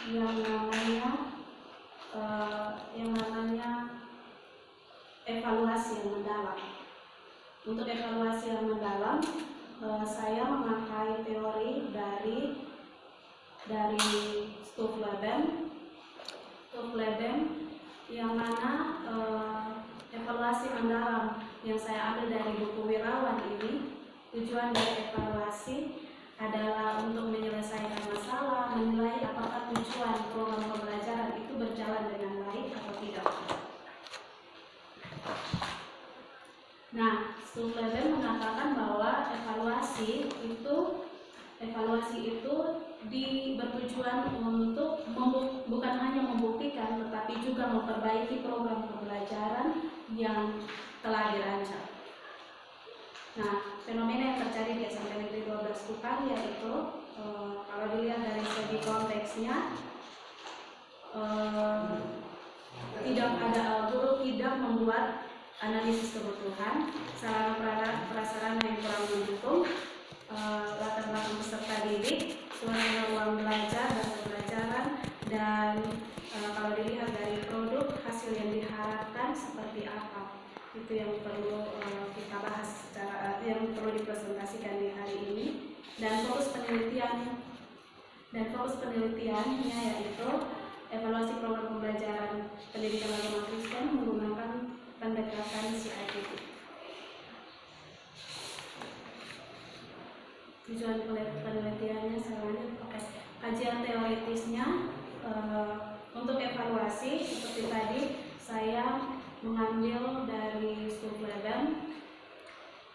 yang namanya evaluasi yang mendalam. Untuk evaluasi yang mendalam, saya memakai teori dari Stoffleben, yang mana evaluasi mendalam yang saya ambil dari buku Wirawan ini, tujuan dari evaluasi adalah untuk menyelesaikan masalah, menilai apakah tujuan program pembelajaran itu berjalan dengan baik atau tidak. Nah, Stoffleben mengatakan bahwa evaluasi itu bertujuan untuk bukan hanya membuktikan, tetapi juga memperbaiki program pembelajaran yang telah dirancang. Nah, fenomena yang terjadi di SMP Negeri 12 Kupang yaitu kalau dilihat dari segi konteksnya, guru tidak membuat analisis kebutuhan, sarana prasarana yang kurang mendukung, latar belakang peserta didik, suasana ruang belajar dan pembelajaran, dan kalau dilihat dari produk hasil yang diharapkan seperti apa, itu yang perlu kita bahas yang perlu dipresentasikan di hari ini. Dan fokus penelitiannya yaitu evaluasi program pembelajaran pendidikan agama Kristen menggunakan pendekatan CIPP. Tujuan penelitiannya selanjutnya, kajian teoritisnya untuk evaluasi seperti tadi saya mengambil dari Stoffleben.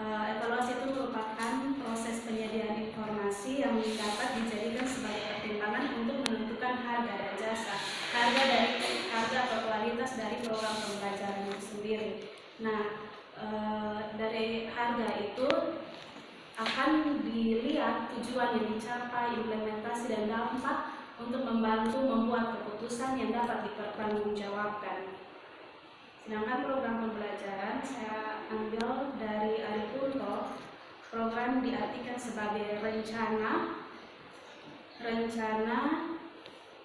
Evaluasi itu merupakan proses penyediaan informasi yang dapat dijadikan sebagai pertimbangan untuk menentukan harga dan jasa, harga atau kualitas dari program pembelajaran itu sendiri. Nah, dari harga itu akan dilihat tujuan yang dicapai, implementasi dan dampak untuk membantu membuat keputusan yang dapat dipertanggungjawabkan. Sedangkan program pembelajaran saya ambil dari Aripunto. Program diartikan sebagai rencana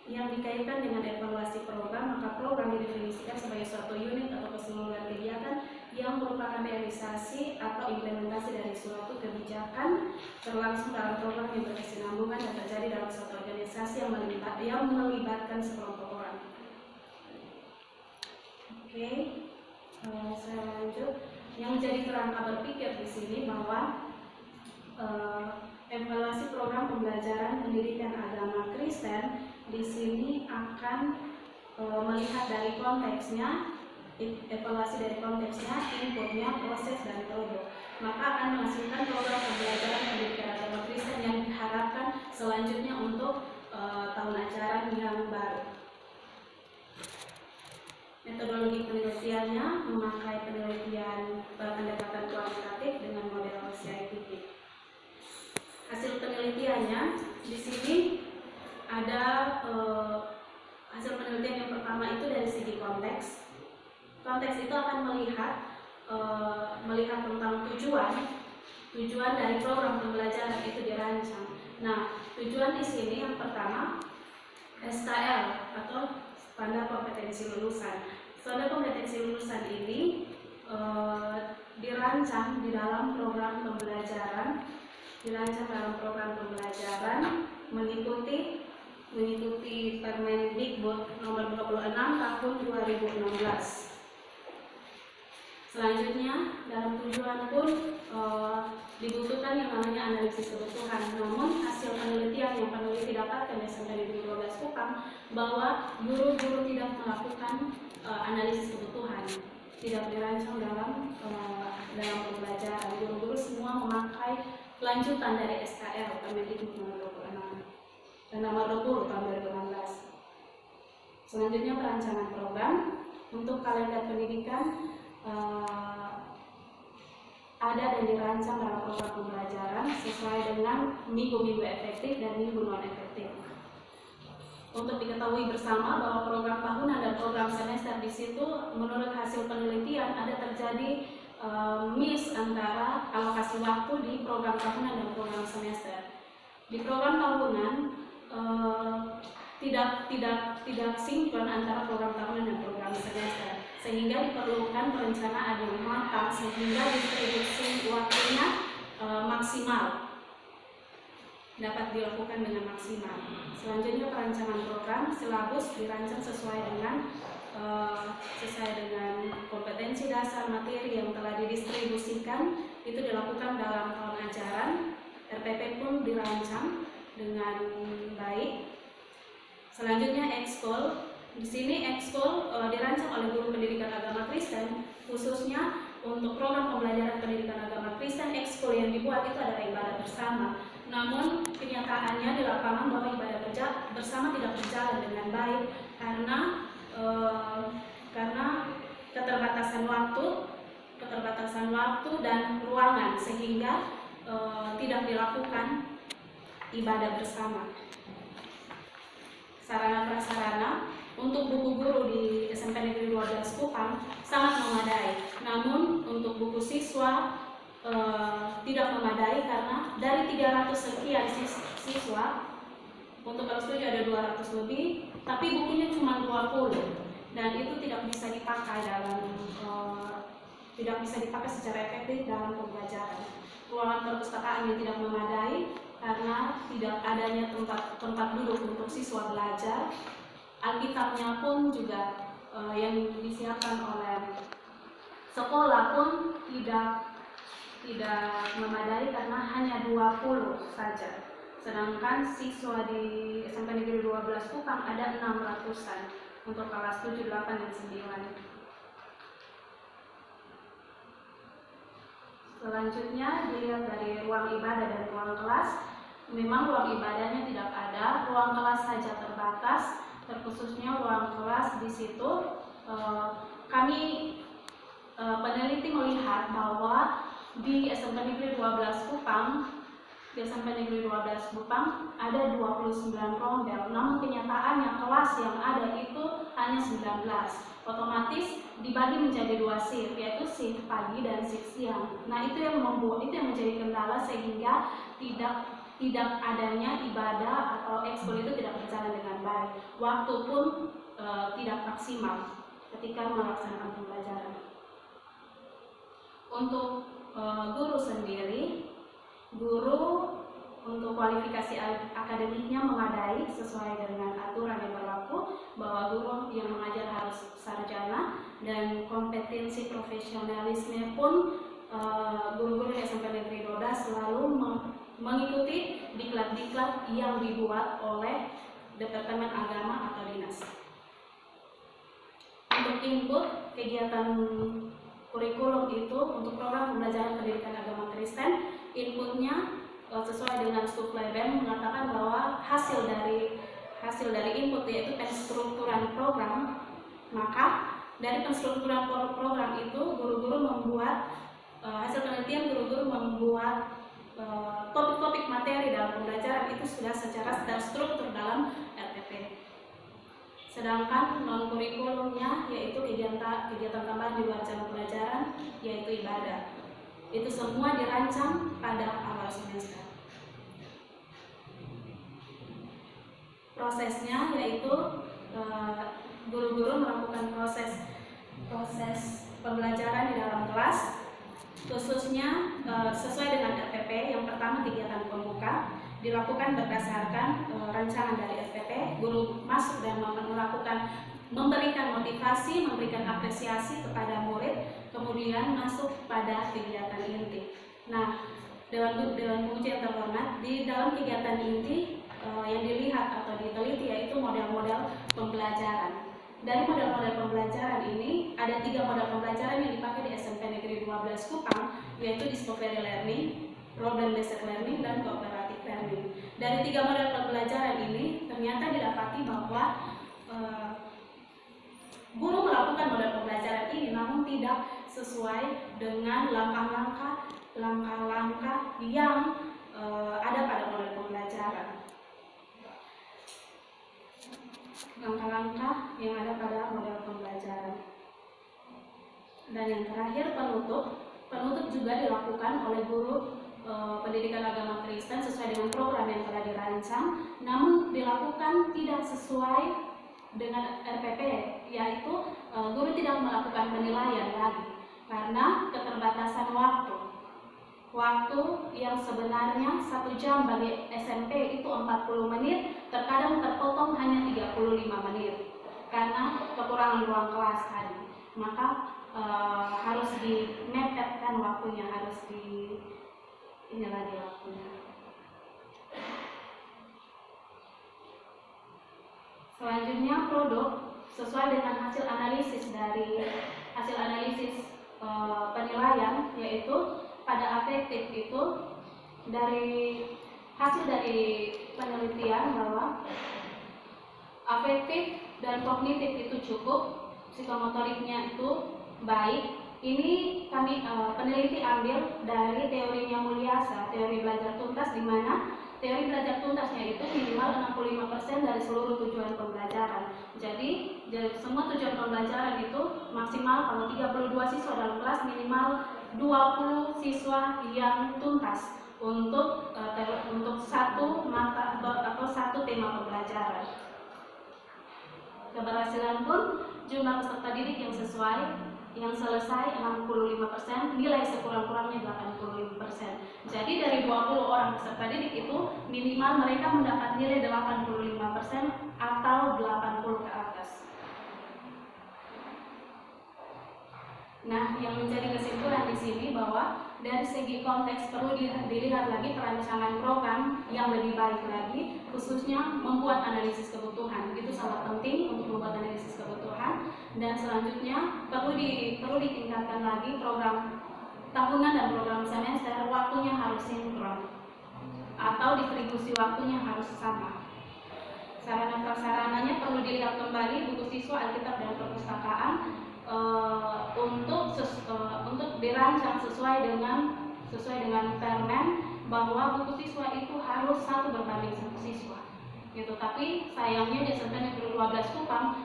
yang dikaitkan dengan evaluasi program, maka program didefinisikan sebagai suatu unit atau keseluruhan kegiatan yang merupakan realisasi atau implementasi dari suatu kebijakan terlangsung dalam program yang berkesinambungan dan terjadi dalam suatu organisasi yang melibatkan sekelompok orang. Oke, saya lanjut. Yang menjadi kerangka berpikir di sini bahwa evaluasi program pembelajaran pendidikan agama Kristen di sini akan melihat dari konteksnya, evaluasi dari konteksnya, inputnya, proses dan metode. Maka akan menghasilkan program pembelajaran pendidikan agama Kristen yang diharapkan selanjutnya untuk tahun ajaran yang baru. Metodologi penelitiannya memakai penelitian pendekatan kualitatif dengan model CIPP. Hasil penelitiannya di sini ada hasil penelitian yang pertama itu dari segi konteks. Konteks itu akan melihat tentang tujuan dari program pembelajaran itu dirancang. Nah, tujuan di sini yang pertama SKL atau standar kompetensi lulusan. Standar kompetensi lulusan ini dirancang dalam program pembelajaran mengikuti Permendikbud nomor 26 tahun 2016. Selanjutnya dalam tujuan pun dibutuhkan yang namanya analisis kebutuhan. Namun hasil penelitian yang peneliti dapatkan di SMP Negeri 12 Kupang bahwa guru-guru tidak melakukan analisis kebutuhan, tidak dirancang dalam pembelajaran. Guru-guru semua memakai kelanjutan dari SKL Permendikbud nomor 26 dan nomor 20 tahun 2016. Selanjutnya perancangan program untuk kalender pendidikan ada dan dirancang dalam program pembelajaran sesuai dengan minggu-minggu efektif dan minggu non efektif. Untuk diketahui bersama bahwa program tahunan dan program semester di situ menurut hasil penelitian ada terjadi miss antara alokasi waktu di program tahunan dan program semester. Di program tahunan tidak sinkron antara program tahunan dan program semester, sehingga diperlukan perencanaan yang matang sehingga distribusi waktunya maksimal, dapat dilakukan dengan maksimal. Selanjutnya perancangan program, silabus dirancang sesuai dengan kompetensi dasar materi yang telah didistribusikan, itu dilakukan dalam tahun ajaran. RPP pun dirancang dengan baik. Selanjutnya ekskul. Di sini ekskul dirancang oleh guru pendidikan agama Kristen, khususnya untuk program pembelajaran pendidikan agama Kristen. Ekskul yang dibuat itu adalah ibadah bersama. Namun kenyataannya di lapangan bahwa ibadah bersama tidak berjalan dengan baik karena keterbatasan waktu dan ruangan, sehingga tidak dilakukan ibadah bersama. Sarana prasarana untuk buku guru di SMP Negeri 12 Kupang sangat memadai, namun untuk buku siswa tidak memadai karena dari 300 sekian siswa, untuk kelas 7 ada 200 lebih, tapi bukunya cuma 20, dan itu tidak bisa dipakai secara efektif dalam pembelajaran. Ruangan perpustakaan yang tidak memadai karena tidak adanya tempat duduk untuk siswa belajar. Alkitabnya pun juga yang disiapkan oleh sekolah pun tidak memadai karena hanya 20 saja. Sedangkan siswa di SMP Negeri 12 Kupang ada 600-an untuk kelas 7, 8, dan 9. Selanjutnya dilihat dari ruang ibadah dan ruang kelas. Memang ruang ibadahnya tidak ada, ruang kelas saja terbatas, terkhususnya ruang kelas di situ. Kami peneliti melihat bahwa di SMP Negeri 12 Kupang ada 29 rombel, namun kenyataannya kelas yang ada itu hanya 19. Otomatis dibagi menjadi 2 shift, yaitu shift pagi dan shift siang. Nah, itu yang menjadi kendala sehingga tidak adanya ibadah atau ekskul itu tidak berjalan dengan baik. Waktu pun tidak maksimal ketika melaksanakan pembelajaran. Untuk guru sendiri, untuk kualifikasi akademiknya memadai sesuai dengan aturan yang berlaku, bahwa guru yang mengajar harus sarjana, dan kompetensi profesionalisme pun guru-guru SMP Negeri 12 selalu mengikuti diklat-diklat yang dibuat oleh Departemen Agama atau Dinas. Untuk input kegiatan kurikulum itu untuk program pembelajaran pendidikan agama Kristen, inputnya sesuai dengan Stukle BEM mengatakan bahwa hasil dari input yaitu penstrukturan program. Maka dari penstrukturan program itu guru-guru membuat hasil penelitian, guru-guru membuat topik-topik materi dalam pembelajaran itu sudah secara terstruktur dalam RPP. Sedangkan non kurikulumnya yaitu kegiatan tambahan di luar jam pelajaran, yaitu ibadah. Itu semua dirancang pada awal semester. Prosesnya yaitu guru-guru melakukan proses pembelajaran di dalam kelas, khususnya sesuai dengan RPP. Yang pertama, kegiatan pembuka dilakukan berdasarkan rancangan dari RPP. Guru masuk dan memberikan motivasi, memberikan apresiasi kepada murid, kemudian masuk pada kegiatan inti. Nah, Dewan Penguji yang terhormat, di dalam kegiatan inti yang dilihat atau diteliti yaitu model-model pembelajaran. Dari model-model pembelajaran ini, ada 3 model pembelajaran yang dipakai di SMP Negeri 12 Kupang, yaitu Discovery Learning, Problem Based Learning, dan Cooperative Learning. Dari 3 model pembelajaran ini, ternyata didapati bahwa guru melakukan model pembelajaran ini namun tidak sesuai dengan langkah-langkah yang ada pada model pembelajaran. Langkah-langkah yang ada pada model pembelajaran. Dan yang terakhir, penutup juga dilakukan oleh guru pendidikan agama Kristen sesuai dengan program yang telah dirancang, namun dilakukan tidak sesuai dengan RPP, yaitu guru tidak melakukan penilaian lagi karena keterbatasan waktu yang sebenarnya 1 jam bagi SMP itu 40 menit, terkadang terpotong hanya 35 menit karena kekurangan ruang kelas tadi. Maka harus dimepetkan waktunya, harus ini lagi waktunya. Selanjutnya produk sesuai dengan hasil analisis penilaian, yaitu pada afektif itu hasil dari penelitian bahwa afektif dan kognitif itu cukup, psikomotoriknya itu baik. Ini kami peneliti ambil dari teorinya Mulyasa, teori belajar tuntas, di mana teori belajar tuntasnya itu minimal 65% dari seluruh tujuan pembelajaran. Jadi semua tujuan pembelajaran itu maksimal kalau 32 siswa dalam kelas, minimal 20 siswa yang tuntas untuk satu mata atau satu tema pembelajaran. Keberhasilan pun jumlah peserta didik yang selesai 65%, nilai sekurang-kurangnya 85%. Jadi dari 20 orang peserta didik itu minimal mereka mendapat nilai 85% atau 80 ke atas. Nah, yang menjadi kesimpulan di sini bahwa dari segi konteks perlu dilihat lagi perancangan program yang lebih baik lagi, khususnya membuat analisis kebutuhan. Itu sangat penting untuk membuat analisis kebutuhan. Dan selanjutnya perlu ditingkatkan lagi program tahunan dan program semester, waktunya harus sinkron atau distribusi waktunya harus sama. Sarana prasarananya perlu dilihat kembali, buku siswa, Alkitab dan perpustakaan untuk dirancang sesuai dengan Permen, bahwa buku siswa itu harus 1:1 siswa gitu. Tapi sayangnya di SMP Negeri 12 Kupang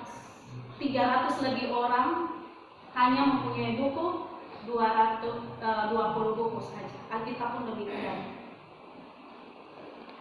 300 lebih orang hanya mempunyai buku 20 buku saja. Alkitab pun demikian.